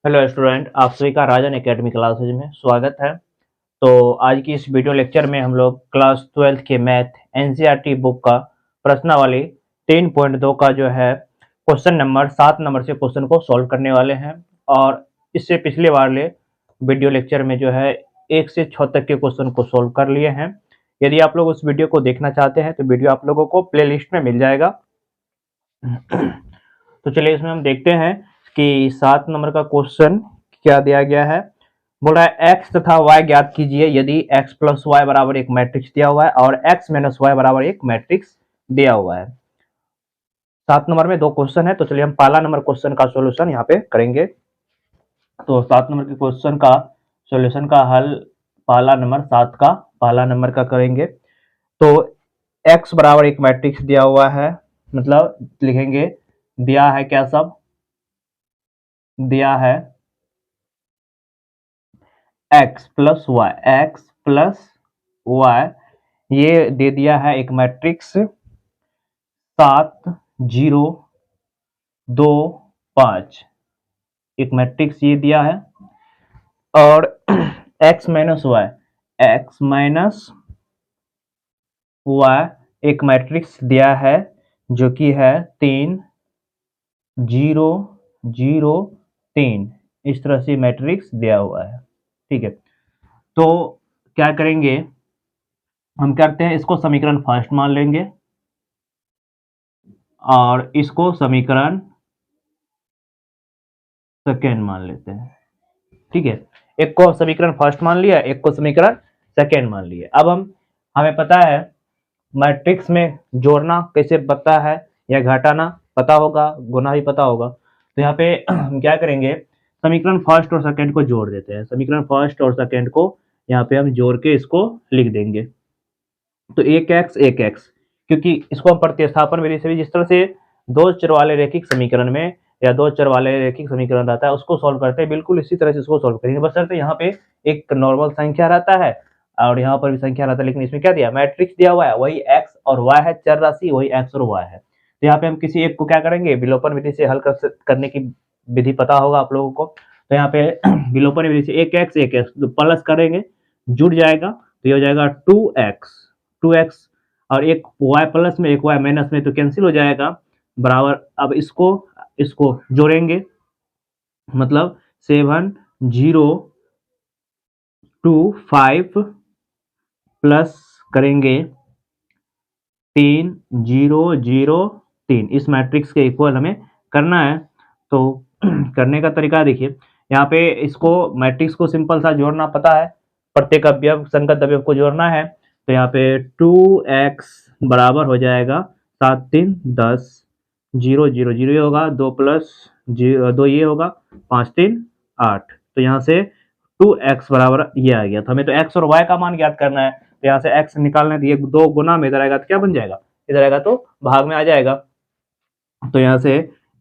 Hello student, आप सभी का राजन एकेडमी क्लासेज में स्वागत है। तो आज की इस वीडियो लेक्चर में हम लोग क्लास 12th के मैथ एनसीईआरटी बुक का प्रश्नावली 3.2 का जो है क्वेश्चन नंबर 7 नंबर से क्वेश्चन को सॉल्व करने वाले हैं। और इससे पिछले वाले वीडियो लेक्चर में जो है 1 से 6 तक के क्वेश्चन को सॉल्व कर लिए हैं। यदि आप लोग उस वीडियो को देखना चाहते हैं तो वीडियो आप लोगों को प्ले लिस्ट में मिल जाएगा। तो चलिए इसमें हम देखते हैं कि 7 नंबर का क्वेश्चन क्या दिया गया है। बोल रहा है x तथा y ज्ञात कीजिए यदि x प्लस वाई बराबर एक मैट्रिक्स दिया हुआ है और x माइनस वाई बराबर एक मैट्रिक्स दिया हुआ है। 7 नंबर में दो क्वेश्चन है, तो चलिए हम पहला नंबर क्वेश्चन का सॉल्यूशन यहाँ पे करेंगे। तो 7 नंबर के क्वेश्चन का सॉल्यूशन का हल पहला नंबर 7 का पहला नंबर का करेंगे। तो x बराबर एक मैट्रिक्स दिया हुआ है, मतलब लिखेंगे दिया है क्या, सब दिया है x प्लस वाई, ये दे दिया है एक मैट्रिक्स 7 0 2 5, एक मैट्रिक्स ये दिया है। और x माइनस वाई एक मैट्रिक्स दिया है जो कि है 3 0 0 3, इस तरह से मैट्रिक्स दिया हुआ है। ठीक है, तो क्या करेंगे, हम करते हैं इसको समीकरण फर्स्ट मान लेंगे और इसको समीकरण सेकेंड मान लेते हैं। ठीक है, एक को समीकरण फर्स्ट मान लिया, एक को समीकरण सेकेंड मान लिया। अब हमें पता है मैट्रिक्स में जोड़ना कैसे पता है या घटाना पता होगा, गुना भी पता होगा। तो यहाँ पे हम क्या करेंगे, समीकरण फर्स्ट और सेकेंड को जोड़ देते हैं। समीकरण फर्स्ट और सेकेंड को यहाँ पे हम जोड़ के इसको लिख देंगे। तो एक एक्स, क्योंकि इसको हम प्रतिस्थापन विधि से भी, जिस तरह से दो चर वाले रैखिक समीकरण में या दो चर वाले रैखिक समीकरण रहता है उसको सॉल्व करते हैं, बिल्कुल इसी तरह से इसको सॉल्व करेंगे। बशर्ते यहाँ पे एक नॉर्मल संख्या रहता है और यहाँ पर भी संख्या रहता है, लेकिन इसमें क्या दिया, मैट्रिक्स दिया हुआ है, वही एक्स और वाई है, चर राशि वही एक्स और वाई है। तो यहाँ पे हम किसी एक को क्या करेंगे, विलोपन विधि से हल करने की विधि पता होगा आप लोगों को। तो यहाँ पे विलोपन विधि से एक एक्स तो प्लस करेंगे, जुड़ जाएगा, तो ये हो जाएगा 2x और एक y प्लस में एक y माइनस में, तो कैंसिल हो जाएगा बराबर। अब इसको जोड़ेंगे, मतलब 7 0 2 5 प्लस करेंगे 3 0 0 3, इस मैट्रिक्स के इक्वल हमें करना है। तो करने का तरीका देखिए, यहाँ पे इसको मैट्रिक्स को सिंपल सा जोड़ना पता है, प्रत्येक अवयव संगत अवयव को जोड़ना है। तो यहाँ पे 2x बराबर हो जाएगा 7 3 10 0 0 0 ये होगा, 2 प्लस 2 ये होगा, 5 3 8। तो यहाँ से 2x बराबर ये आ गया। तो हमें तो x और y का मान ज्ञात करना है, तो यहाँ से x निकालना है, तो ये 2 गुना में इधर आएगा तो क्या बन जाएगा, इधर आएगा तो भाग में आ जाएगा। तो यहाँ से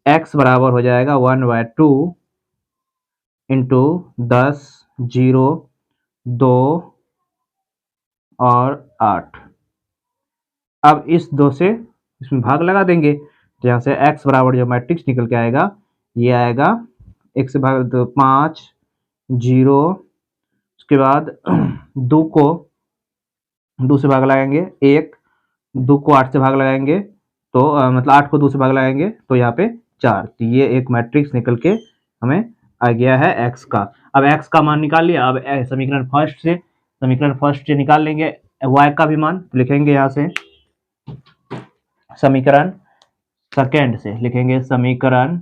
x बराबर हो जाएगा 1/2 इंटू 10 0 2 और 8। अब इस 2 से इसमें भाग लगा देंगे, तो यहाँ से x बराबर जो मैट्रिक्स निकल के आएगा ये आएगा, 1 से भाग तो 5 0, उसके बाद 2 को 2 से भाग लगाएंगे 1, 2 को 8 से भाग लगाएंगे तो मतलब 8 को 2 से भाग लगाएंगे तो यहाँ पे 4। तो ये एक मैट्रिक्स निकल के हमें आ गया है x का। अब x का मान निकाल लिया, अब समीकरण फर्स्ट से निकाल लेंगे y का भी मान, तो लिखेंगे यहाँ से समीकरण सेकेंड से, लिखेंगे समीकरण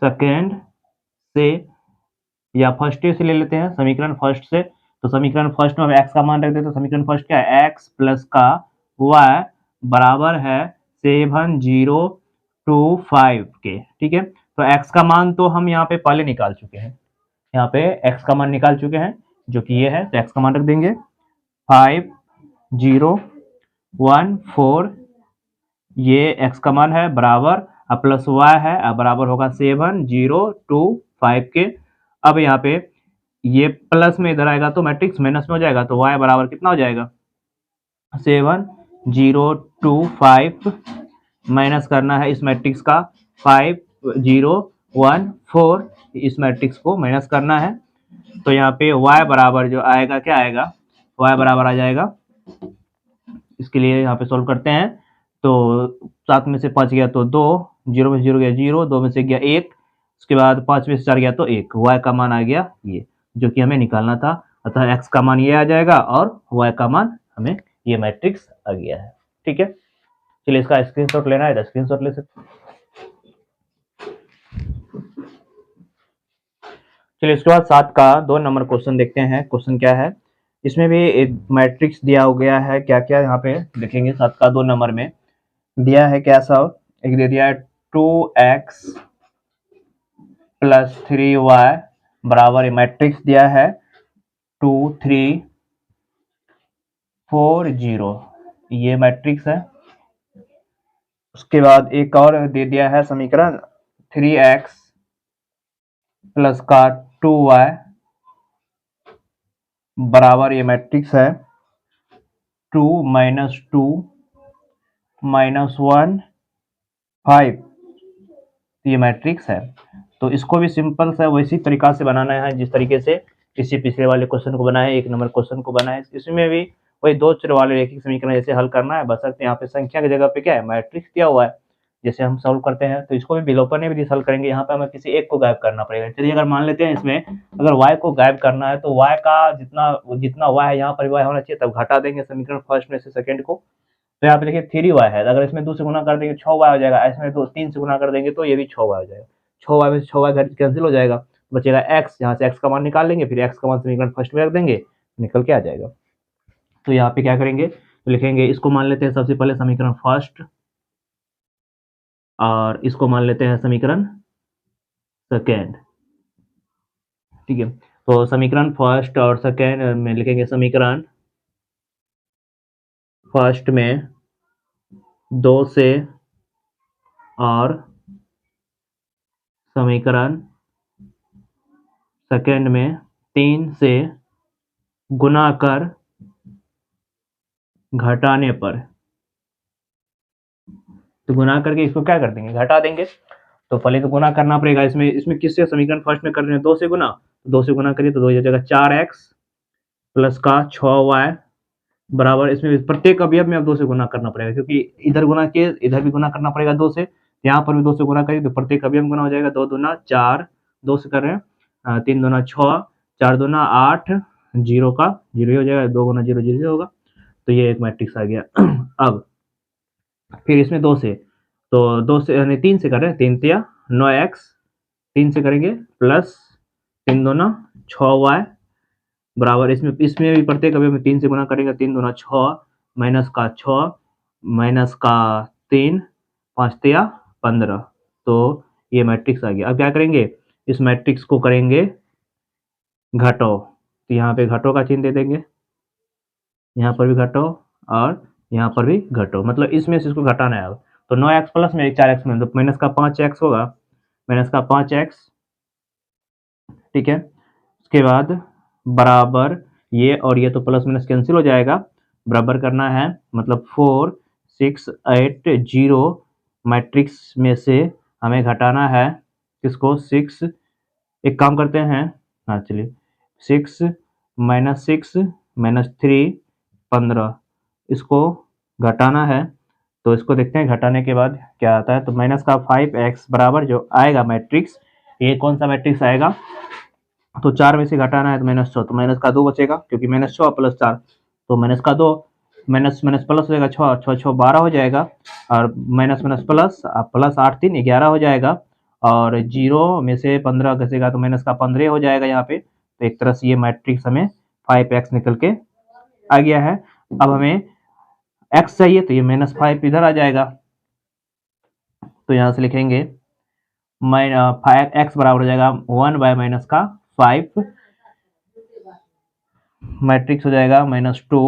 सेकेंड से या फर्स्ट से ले लेते हैं, समीकरण फर्स्ट से। तो समीकरण फर्स्ट में हम x का मान रख देते हैं। तो समीकरण फर्स्ट क्या है, x प्लस का y बराबर है 7 0 2 5 के। ठीक है, तो x का मान तो हम यहाँ पे पहले निकाल चुके हैं, यहाँ पे x का मान निकाल चुके हैं जो कि ये है, तो x का मान रख देंगे 5 0 1 4, ये x का मान है बराबर, अब प्लस y है, अब बराबर होगा 7 0 2 5 के। अब यहाँ पे ये प्लस में इधर आएगा तो मैट्रिक्स माइनस में हो जाएगा, तो y बराबर कितना हो जाएगा 7 0 2 5, माइनस करना है इस मैट्रिक्स का 5 0 1 4, इस मैट्रिक्स को माइनस करना है। तो यहाँ पे y बराबर जो आएगा, क्या आएगा, y बराबर आ जाएगा, इसके लिए यहाँ पे सोल्व करते हैं। तो 7 में से 5 गया तो 2, 0 में से 0 गया 0, 2 में से गया 1, उसके बाद 5 में से 4 गया तो 1, y का मान आ गया ये, जो कि हमें निकालना था। अतः x का मान ये आ जाएगा और y का मान हमें ये मैट्रिक्स आ गया है। ठीक है, चलिए इसका स्क्रीनशॉट लेना है तो स्क्रीनशॉट ले सकते। चलिए इसके बाद 7 का 2 नंबर क्वेश्चन देखते हैं। क्वेश्चन क्या है, इसमें भी एक मैट्रिक्स दिया हो गया है। क्या क्या यहाँ पे देखेंगे, 7 का 2 नंबर में दिया है कैसा, एक दे दिया है 2x प्लस 3y बराबर, ये मैट्रिक्स दिया है 2 3 4 0, ये मैट्रिक्स है। उसके बाद एक और दे दिया है समीकरण 3x प्लस का 2y बराबर, ये मैट्रिक्स है 2 माइनस 2 माइनस 1 5, ये मैट्रिक्स है। तो इसको भी सिंपल सा वैसी तरीका से बनाना है जिस तरीके से इसी पिछले वाले क्वेश्चन को बनाए, 1 नंबर क्वेश्चन को बनाए। इसमें भी वही 2 चर वाले रैखिक समीकरण जैसे हल करना है, बशर्ते यहाँ पे संख्या की जगह पे क्या है, मैट्रिक्स दिया हुआ है। जैसे हम सॉल्व करते हैं तो इसको भी विलोपन में भी हल करेंगे, यहाँ पे हमें किसी एक को गायब करना पड़ेगा। चलिए अगर मान लेते हैं इसमें अगर y को गायब करना है तो y का जितना जितना y है यहाँ पर y होना चाहिए, तब घटा देंगे समीकरण फर्स्ट में से सेकंड को। तो यहाँ पे देखिए 3y है, अगर इसमें 2 से गुना कर देंगे 6y हो जाएगा, इसमें तो 3 से गुना कर देंगे तो ये भी 6y हो जाएगा। 6y में 6y कैंसिल हो जाएगा, बचेगा x, यहाँ से x का मान निकाल लेंगे, फिर x का मान समीकरण फर्स्ट में रख देंगे, निकल के आ जाएगा। तो यहाँ पे क्या करेंगे, तो लिखेंगे, इसको मान लेते हैं सबसे पहले समीकरण फर्स्ट, और इसको मान लेते हैं समीकरण सेकेंड। ठीक है, तो समीकरण फर्स्ट और सेकेंड में लिखेंगे, समीकरण फर्स्ट में 2 से और समीकरण सेकेंड में 3 से गुना कर घटाने पर, तो गुना करके इसको क्या कर देंगे, घटा देंगे। तो पहले तो गुना करना पड़ेगा, इसमें किससे, समीकरण फर्स्ट में कर रहे हैं 2 से गुना, 2 से गुना करिए तो 2 हो जाएगा 4x प्लस का 6y बराबर, इसमें प्रत्येक अवयव में अब 2 से गुना करना पड़ेगा, क्योंकि इधर गुना किए इधर भी गुना करना पड़ेगा 2 से, यहाँ पर भी 2 से गुना करिए तो प्रत्येक अवयव गुना हो जाएगा। 2 दूना 4, 2 से कर रहे हैं, 3 दूना 6, 4 दूना 8, 0 का 0 हो जाएगा, 2 गुना 0 0 होगा। तो ये एक मैट्रिक्स आ गया। अब फिर इसमें 2 से, तो 2 से यानी 3 से कर रहे हैं, 3 तिया 9x, 3 से करेंगे प्लस 3 दूना 6y बराबर, इसमें भी प्रत्येक अवयव में 3 से गुना करेंगे, 3 दूना 6 माइनस का 6 माइनस का 3, 5 तिया 15, तो ये मैट्रिक्स आ गया। अब क्या करेंगे, इस मैट्रिक्स को करेंगे घटाओ, तो यहाँ पे घटाओ का चिन्ह दे देंगे, यहाँ पर भी घटाओ और यहाँ पर भी घटाओ, मतलब इसमें से इसको घटाना है। अब तो 9x प्लस में 4x में तो माइनस का 5x होगा, माइनस का 5x, ठीक है। उसके बाद बराबर ये और ये तो प्लस माइनस कैंसिल हो जाएगा, बराबर करना है, मतलब 4 6 8 0 मैट्रिक्स में से हमें घटाना है किसको, 6, एक काम करते हैं, हाँ चलिए 6 माइनस 6 माइनस 3 15, इसको घटाना है। तो इसको देखते हैं घटाने के बाद क्या आता है। तो माइनस का 5x बराबर जो आएगा मैट्रिक्स, ये कौन सा मैट्रिक्स आएगा, तो 4 में से घटाना है तो -6, तो माइनस का 2 बचेगा, क्योंकि -6 प्लस 4, तो माइनस का 2, माइनस माइनस प्लस हो जाएगा, 6 6 6 12 हो जाएगा, और माइनस माइनस प्लस प्लस 8 3 11 हो जाएगा, और 0 में से 15 घसेगा तो माइनस का 15 हो जाएगा यहाँ पे। तो एक तरह से ये मैट्रिक्स हमें 5x निकल के आ गया है। अब हमें x चाहिए तो ये -5 इधर आ जाएगा, तो यहाँ से लिखेंगे x बराबर हो जाएगा 1 बाय माइनस का 5, मैट्रिक्स हो जाएगा -2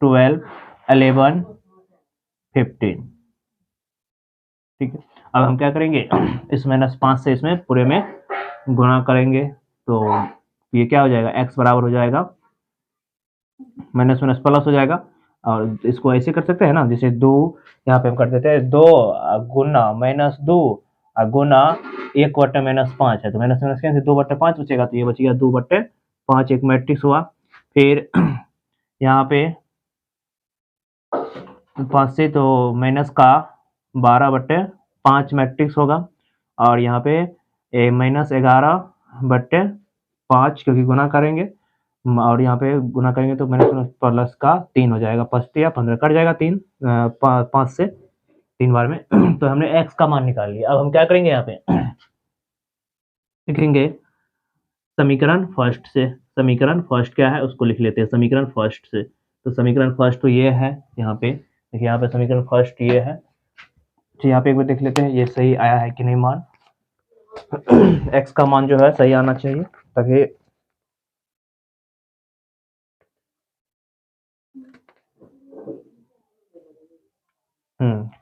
12 11 15, ठीक है। अब हम क्या करेंगे, इस -5 से इसमें पूरे में गुणा करेंगे, तो ये क्या हो जाएगा, x बराबर हो जाएगा माइनस माइनस प्लस हो जाएगा, और इसको ऐसे कर सकते हैं ना, जैसे 2 यहाँ पे हम कर देते हैं 2 गुना -2 और गुना 1/-5 है, तो माइनस माइनस कैंसिल, 2/5 बचेगा, तो ये बच गया 2/5 एक मैट्रिक्स हुआ। फिर यहाँ पे 5 से तो माइनस का 12/5 मैट्रिक्स होगा, और यहाँ पे -11/5 क्योंकि गुना करेंगे, और यहाँ पे गुना करेंगे तो माइनस प्लस का 3 हो जाएगा, 5 या 15 कट जाएगा 3 5 से 3 बार में। तो हमने x का मान निकाल लिया। अब हम क्या करेंगे, यहाँ पे लिखेंगे समीकरण फर्स्ट से। समीकरण फर्स्ट क्या है उसको लिख लेते हैं, समीकरण फर्स्ट से। तो समीकरण फर्स्ट तो ये है, यहाँ पे देखिए, यहाँ पे समीकरण फर्स्ट ये है। तो यहाँ पे एक बार देख लेते हैं ये सही आया है कि नहीं मान। x का मान जो है सही आना चाहिए, ताकि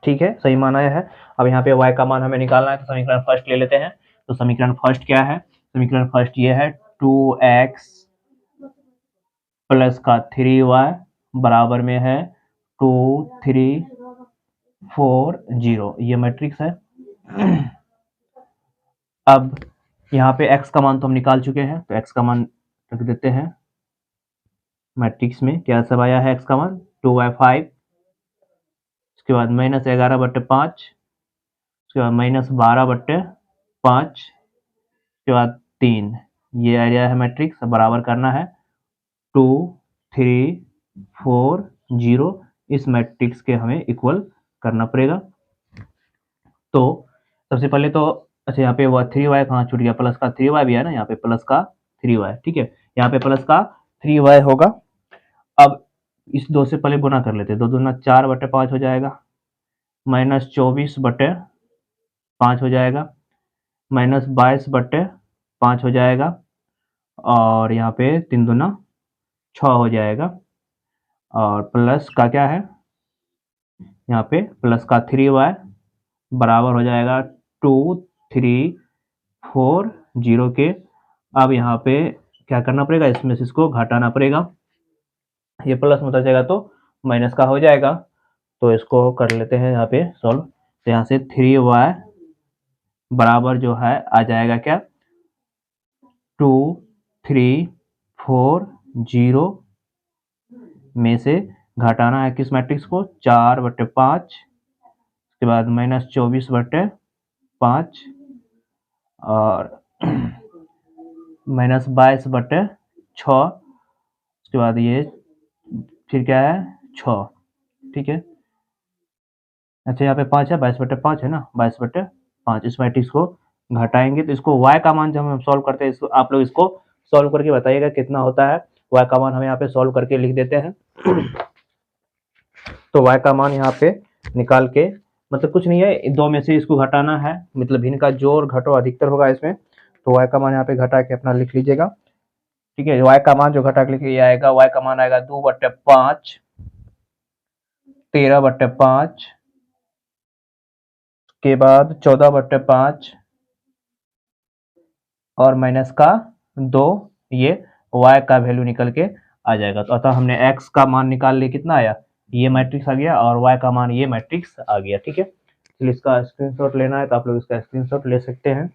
ठीक है, सही मान आया है। अब यहाँ पे y का मान हमें निकालना है, तो समीकरण फर्स्ट ले लेते हैं। तो समीकरण फर्स्ट क्या है, समीकरण फर्स्ट ये है 2x प्लस का 3y बराबर में है 2 3 4 0, ये मैट्रिक्स है। अब यहाँ पे x का मान तो हम निकाल चुके हैं, तो x का मान रख देते हैं। मैट्रिक्स में क्या सब आया है, x का मान 2y5, उसके बाद -11/5, उसके बाद -12/5, उसके बाद 3, ये एरिया है मैट्रिक्स। बराबर करना है 2 3 4 0, इस मैट्रिक्स के हमें इक्वल करना पड़ेगा। तो सबसे पहले तो अच्छा, यहाँ पे वह 3y कहाँ छूट गया, प्लस का 3y भी है ना, यहाँ पे प्लस का 3y, ठीक है, यहाँ पे प्लस का 3y होगा। अब इस 2 से पहले गुना कर लेते हैं, 2 दूना 4/5 हो जाएगा, -24/5 हो जाएगा, -22/5 हो जाएगा, और यहाँ पे 3 दूना 6 हो जाएगा, और प्लस का क्या है, यहाँ पे प्लस का 3y बराबर हो जाएगा 2 3 4 0 के। अब यहाँ पे क्या करना पड़ेगा, इसमें से इसको घटाना पड़ेगा, ये प्लस में उतर जाएगा तो माइनस का हो जाएगा। तो इसको कर लेते हैं यहाँ पे सॉल्व। तो यहाँ से 3y बराबर जो है आ जाएगा क्या, 2 3 4 0 में से घटाना है किस मैट्रिक्स को, 4/5, उसके बाद -24/5 और -22/6, उसके बाद ये फिर क्या है 6, ठीक है। अच्छा, यहाँ पे 5 है, 22/5 है ना, 22/5, इस मैट्रिक्स को घटाएंगे तो इसको y का मान जब हम सॉल्व करते हैं, इसको आप लोग इसको सॉल्व करके बताइएगा कितना होता है। y का मान हम यहाँ पे सॉल्व करके लिख देते हैं। तो y का मान यहाँ पे निकाल के, मतलब कुछ नहीं है, 2 में से इसको घटाना है, मतलब इनका जोड़ घटो अधिकतर होगा इसमें। तो y का मान यहाँ पे घटा के अपना लिख लीजिएगा, ठीक है। y का मान जो घटा के लिखिए आएगा, y का मान आएगा 2/5 13/5 के बाद 14/5 और माइनस का 2, ये y का वैल्यू निकल के आ जाएगा। तो अतः हमने x का मान निकाल लिया, कितना आया, ये मैट्रिक्स आ गया, और y का मान ये मैट्रिक्स आ गया, ठीक है। चलिए इसका स्क्रीनशॉट लेना है तो आप लोग इसका स्क्रीनशॉट ले सकते हैं।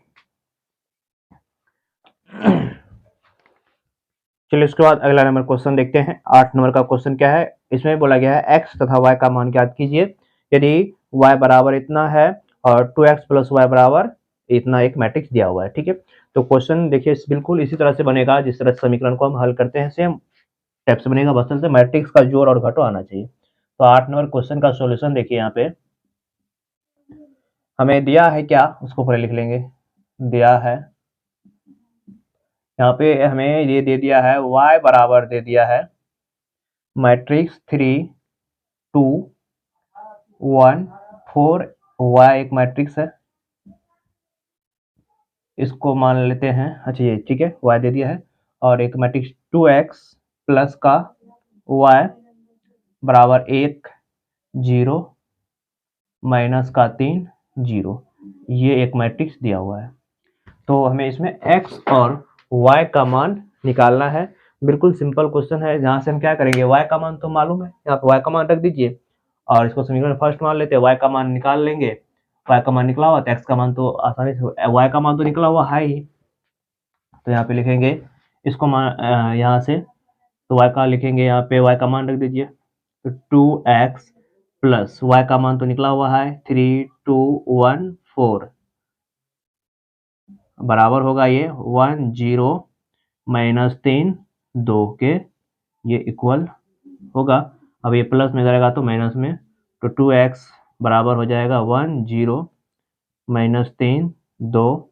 चलिए उसके बाद अगला नंबर क्वेश्चन देखते हैं। 8 नंबर का क्वेश्चन क्या है, इसमें बोला गया है x तथा y का मान ज्ञात कीजिए यदि y बराबर इतना है और 2x प्लस y बराबर इतना एक मैट्रिक्स दिया हुआ है, ठीक है। तो क्वेश्चन देखिए बिल्कुल इसी तरह से बनेगा जिस तरह समीकरण को हम हल करते हैं, सेम टाइप से बनेगा, बस से मैट्रिक्स का जोड़ और घटो आना चाहिए। तो 8 नंबर क्वेश्चन का सॉल्यूशन देखिए, यहाँ पे हमें दिया है क्या, उसको पहले लिख लेंगे। दिया है यहाँ पे हमें ये दे दिया है, y बराबर दे दिया है मैट्रिक्स 3 2 1 4, y एक मैट्रिक्स है, इसको मान लेते हैं। अच्छा ये ठीक है, y दे दिया है, और एक मैट्रिक्स 2x प्लस का y बराबर 1 0 माइनस का 3 0, ये एक मैट्रिक्स दिया हुआ है। तो हमें इसमें x और y का मान निकालना है। बिल्कुल सिंपल क्वेश्चन है, जहां से हम क्या करेंगे, y का मान तो मालूम है, यहाँ पे y का मान रख दीजिए और इसको समीकरण फर्स्ट मान लेते हैं, y का मान निकाल लेंगे y का मान निकला हुआ, तो x का मान तो आसानी से, y का मान तो निकला हुआ है ही, तो यहाँ पे लिखेंगे इसको यहाँ से, तो y का लिखेंगे यहाँ पे, y का मान रख दीजिए, तो 2x प्लस y का मान तो निकला हुआ है 3214 बराबर होगा ये 10 माइनस 3 2 के, ये इक्वल होगा। अब ये प्लस में करेगा तो माइनस में, तो 2x बराबर हो जाएगा 10 माइनस 3 2,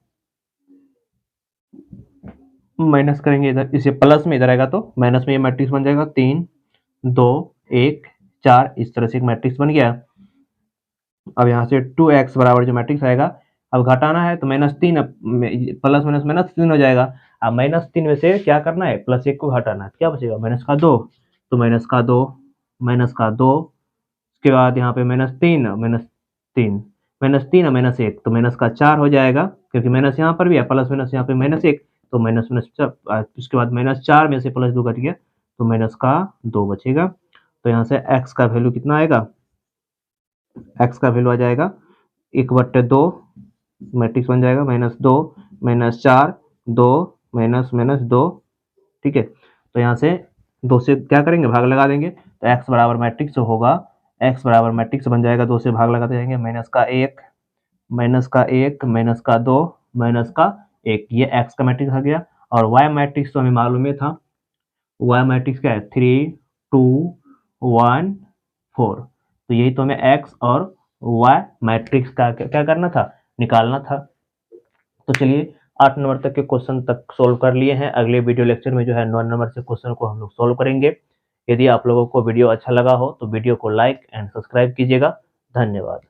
माइनस करेंगे इधर, इसे प्लस में इधर आएगा तो माइनस में ये मैट्रिक्स बन जाएगा 3 2 1 4, इस तरह से एक मैट्रिक्स बन गया। अब यहाँ से 2x बराबर जो मैट्रिक्स आएगा, अब घटाना है तो माइनस 3, प्लस माइनस माइनस 3 हो जाएगा। अब माइनस 3 में से क्या करना है, प्लस 1 को घटाना है, क्या बचेगा माइनस का 2, तो माइनस का 2 माइनस का 2, उसके बाद यहाँ पे माइनस 3 माइनस 3 माइनस 3 माइनस 1, तो माइनस का 4 हो जाएगा, क्योंकि माइनस यहाँ पर भी है, प्लस माइनस यहाँ पे माइनस 1, तो माइनस माइनस, उसके बाद माइनस 4 में से प्लस 2 घट गया, तो माइनस का 2 बचेगा। तो यहाँ से x का वैल्यू कितना आएगा, x का वैल्यू आ जाएगा 1/2, मैट्रिक्स बन जाएगा -2 -4 2 माइनस माइनस 2, ठीक है। तो यहाँ से 2 से क्या करेंगे, भाग लगा देंगे, तो x बराबर मैट्रिक्स होगा, x बराबर मैट्रिक्स बन जाएगा, 2 से भाग लगाते जाएंगे, माइनस का 1 माइनस का 1 माइनस का 2 माइनस का 1, ये x का मैट्रिक्स आ गया। और y मैट्रिक्स तो हमें मालूम ही था, y मैट्रिक्स क्या है 3 2 1 4, तो यही तो हमें x और y मैट्रिक्स का क्या करना था, निकालना था। तो चलिए 8 नंबर तक के क्वेश्चन तक सोल्व कर लिए हैं। अगले वीडियो लेक्चर में जो है 9 नंबर से क्वेश्चन को हम लोग सोल्व करेंगे। यदि आप लोगों को वीडियो अच्छा लगा हो तो वीडियो को लाइक एंड सब्सक्राइब कीजिएगा। धन्यवाद।